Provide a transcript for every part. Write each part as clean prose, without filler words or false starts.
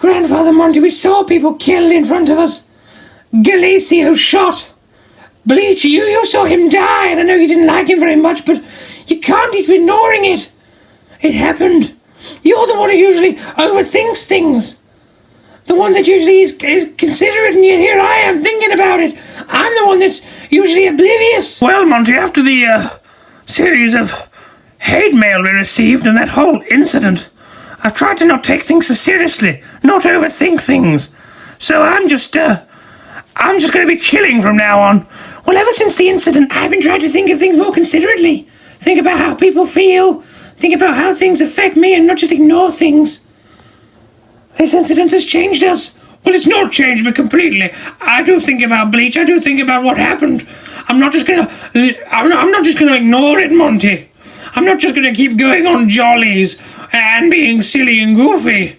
Grandfather Monty, we saw people killed in front of us. Galicio shot. Bleach, you saw him die, and I know you didn't like him very much, but you can't keep ignoring it. It happened. You're the one who usually overthinks things. The one that usually is considerate, and yet here I am thinking about it. I'm the one that's usually oblivious. Well, Monty, after the series of hate mail we received and that whole incident, I've tried to not take things so seriously, not overthink things. So I'm just going to be chilling from now on. Well, ever since the incident, I've been trying to think of things more considerately. Think about how people feel. Think about how things affect me and not just ignore things. This incident has changed us. Well, it's not changed me completely. I do think about Bleach. I do think about what happened. I'm not just gonna ignore it, Monty. I'm not just gonna keep going on jollies and being silly and goofy.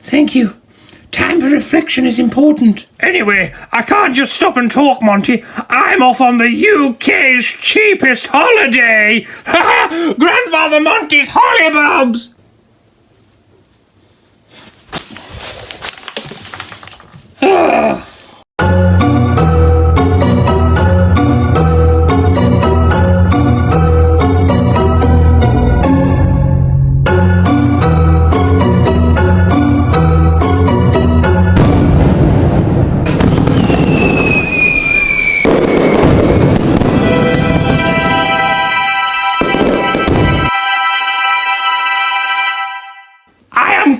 Thank you. Time for reflection is important. Anyway, I can't just stop and talk, Monty. I'm off on the UK's cheapest holiday. Ha! Grandfather Monty's Hollybobs!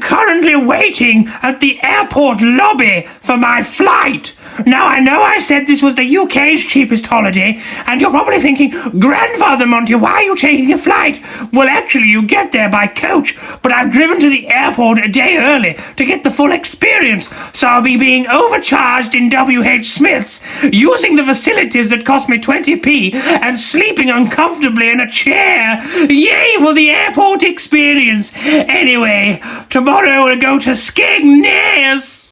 Currently waiting at the airport lobby for my flight. Now, I know I said this was the UK's cheapest holiday, and you're probably thinking, Grandfather Monty, why are you taking a flight? Well, actually, you get there by coach, but I've driven to the airport a day early to get the full experience, so I'll be being overcharged in WH Smith's, using the facilities that cost me 20p, and sleeping uncomfortably in a chair. Yay for the airport experience! Anyway, tomorrow we'll go to Skegness.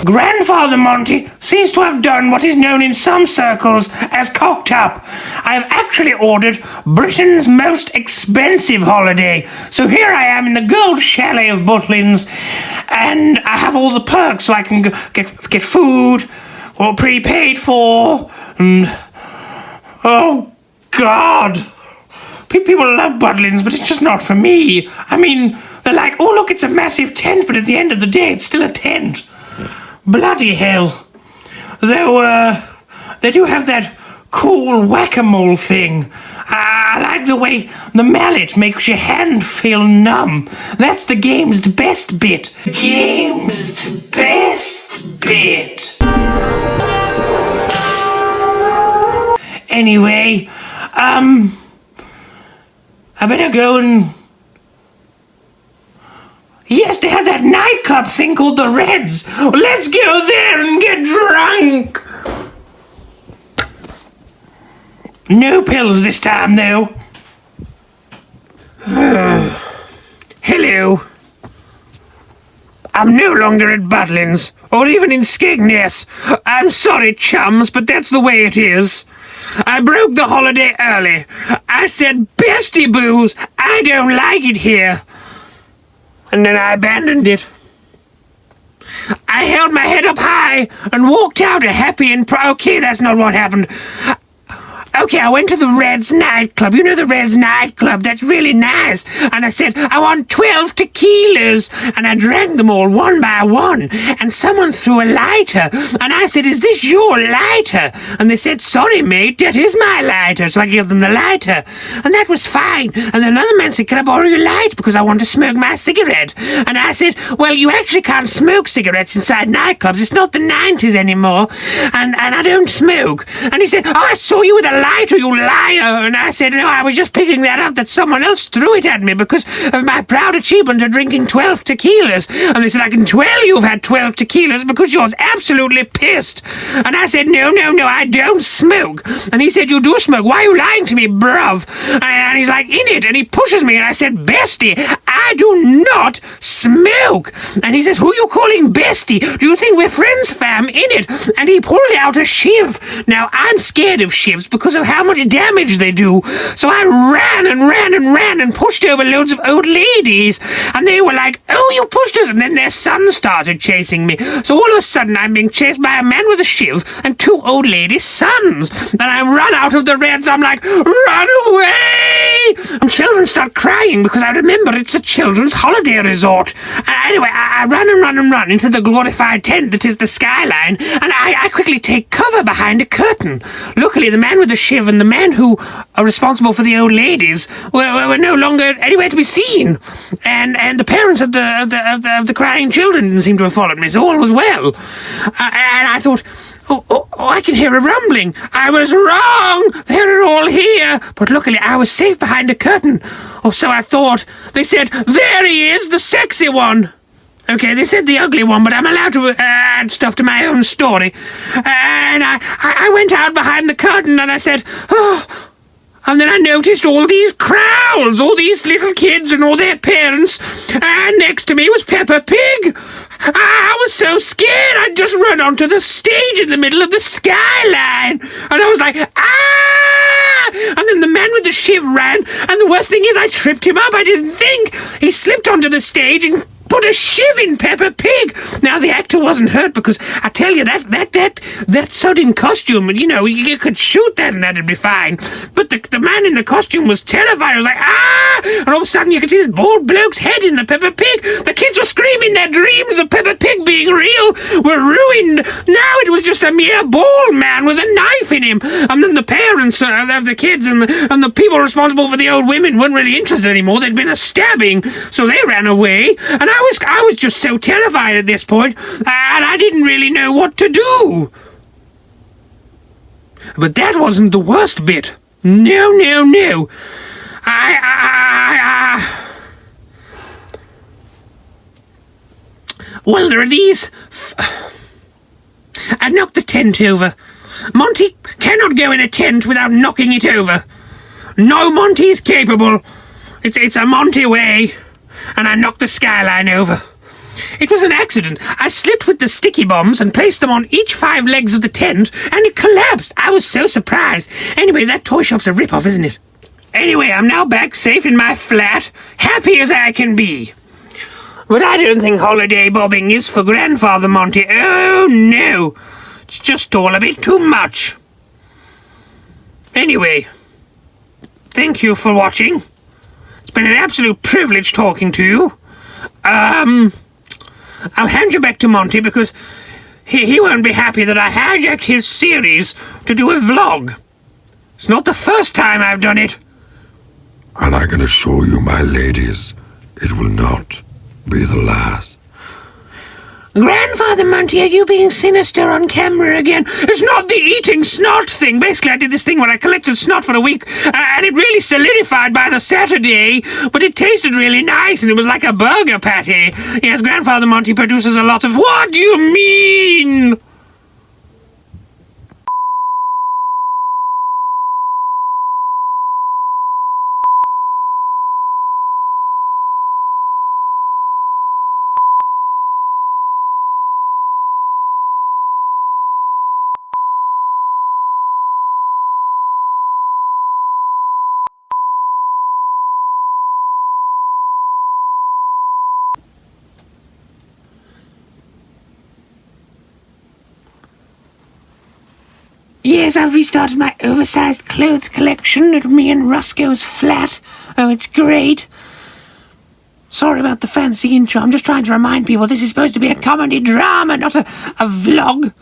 Grandfather Monty seems to have done what is known in some circles as cocked up. I have actually ordered Britain's most expensive holiday. So here I am in the gold chalet of Butlins, and I have all the perks, so I can get food, all prepaid for, and oh God. People love Butlins, but it's just not for me. I mean, they're like, oh look, it's a massive tent, but at the end of the day, it's still a tent. Bloody hell. Though, they do have that cool whack-a-mole thing. I like the way the mallet makes your hand feel numb. That's the game's best bit. Game's best bit. Anyway, I better go and... Yes, they have that nightclub thing called the Reds. Let's go there and get drunk. No pills this time, though. Hello. I'm no longer at Butlins, or even in Skegness. I'm sorry, chums, but that's the way it is. I broke the holiday early. I said, bestie booze, I don't like it here. And then I abandoned it. I held my head up high and walked out a happy and okay, that's not what happened. Okay, I went to the Reds nightclub. You know the Reds nightclub? That's really nice. And I said, I want 12 tequilas. And I drank them all one by one. And someone threw a lighter. And I said, is this your lighter? And they said, sorry, mate, that is my lighter. So I gave them the lighter. And that was fine. And then another man said, can I borrow your light? Because I want to smoke my cigarette. And I said, well, you actually can't smoke cigarettes inside nightclubs. It's not the 90s anymore. And I don't smoke. And he said, oh, I saw you with a lighter, you liar. And I said, no, I was just picking that up that someone else threw it at me because of my proud achievement of drinking 12 tequilas. And they said, I can tell you've had 12 tequilas because you're absolutely pissed. And I said, no, I don't smoke. And he said, you do smoke. Why are you lying to me, bruv? And he's like, in it. And he pushes me. And I said, bestie, I I do not smoke. And he says, who are you calling bestie? Do you think we're friends, fam? In it. And he pulled out a shiv. Now, I'm scared of shivs because of how much damage they do. So I ran and pushed over loads of old ladies. And they were like, oh, you pushed us. And then their son started chasing me. So all of a sudden, I'm being chased by a man with a shiv and two old ladies' sons. And I run out of the Reds. I'm like, run away! And children start crying because I remember it's a children's holiday resort. And anyway, I run into the glorified tent that is the skyline, and I quickly take cover behind a curtain. Luckily, the man with the shiv and the man who are responsible for the old ladies were no longer anywhere to be seen. And the parents of the crying children didn't seem to have followed me, so all was well. And I thought, oh, I can hear a rumbling. I was wrong. They're all here. But luckily, I was safe behind a curtain. Or so I thought. They said, there he is, the sexy one. Okay, they said the ugly one, but I'm allowed to add stuff to my own story. And I went out behind the curtain and I said, oh... And then I noticed all these crowds, all these little kids and all their parents, and next to me was Peppa Pig. I was so scared I'd just run onto the stage in the middle of the skyline. And I was like, ah! And then the man with the shiv ran, and the worst thing is I tripped him up. I didn't think. He slipped onto the stage and put a shiv in Peppa Pig. Now, the actor wasn't hurt because I tell you, that sudden costume, you know, you could shoot that and that'd be fine. But the man in the costume was terrified. I was like, ah! And all of a sudden you could see this bald bloke's head in the Peppa Pig. The kids were screaming. Their dreams of Peppa Pig being real were ruined. Now it was just a mere bald man with a knife in him. And then the parents of the kids and the people responsible for the old women weren't really interested anymore. There'd been a stabbing, so they ran away. And I was just so terrified at this point, and I didn't really know what to do. But that wasn't the worst bit. No. Well, there are these... I knocked the tent over. Monty cannot go in a tent without knocking it over. No Monty is capable. It's a Monty way. And I knocked the skyline over. It was an accident. I slipped with the sticky bombs and placed them on each 5 legs of the tent, and it collapsed. I was so surprised. Anyway, that toy shop's a rip-off, isn't it? Anyway, I'm now back safe in my flat, happy as I can be. But I don't think holiday bobbing is for Grandfather Monty. Oh, no. It's just all a bit too much. Anyway, thank you for watching. It's been an absolute privilege talking to you. I'll hand you back to Monty because he won't be happy that I hijacked his series to do a vlog. It's not the first time I've done it. And I can assure you, my ladies, it will not be the last. Grandfather Monty, are you being sinister on camera again? It's not the eating snot thing. Basically, I did this thing where I collected snot for a week, and it really solidified by the Saturday, but it tasted really nice, and it was like a burger patty. Yes, Grandfather Monty produces a lot of... What do you mean? Yes, I've restarted my oversized clothes collection at me and Roscoe's flat. Oh, it's great. Sorry about the fancy intro. I'm just trying to remind people this is supposed to be a comedy drama, not a vlog.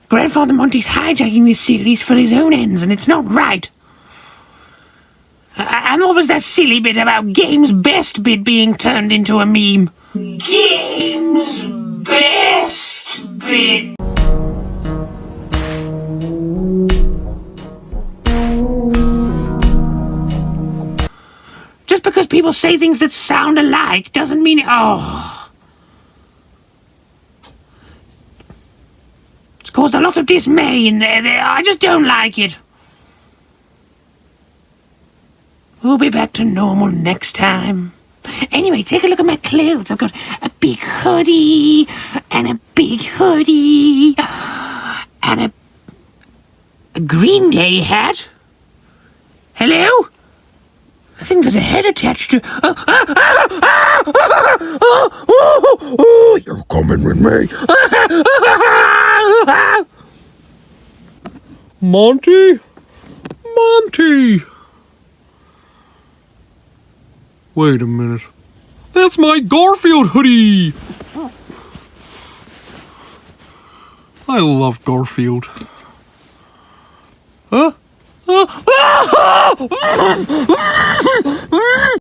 Grandfather Monty's hijacking this series for his own ends, and it's not right. And what was that silly bit about Game's Best bit being turned into a meme? Game's Best bit. Just because people say things that sound alike doesn't mean... Oh. It's caused a lot of dismay in there. I just don't like it. We'll be back to normal next time. Anyway, take a look at my clothes. I've got a big hoodie and a big hoodie and a Green Day hat. Hello? I think there's a head attached to... You're coming with me. Monty? Monty! Wait a minute. That's my Garfield hoodie! I love Garfield. Huh?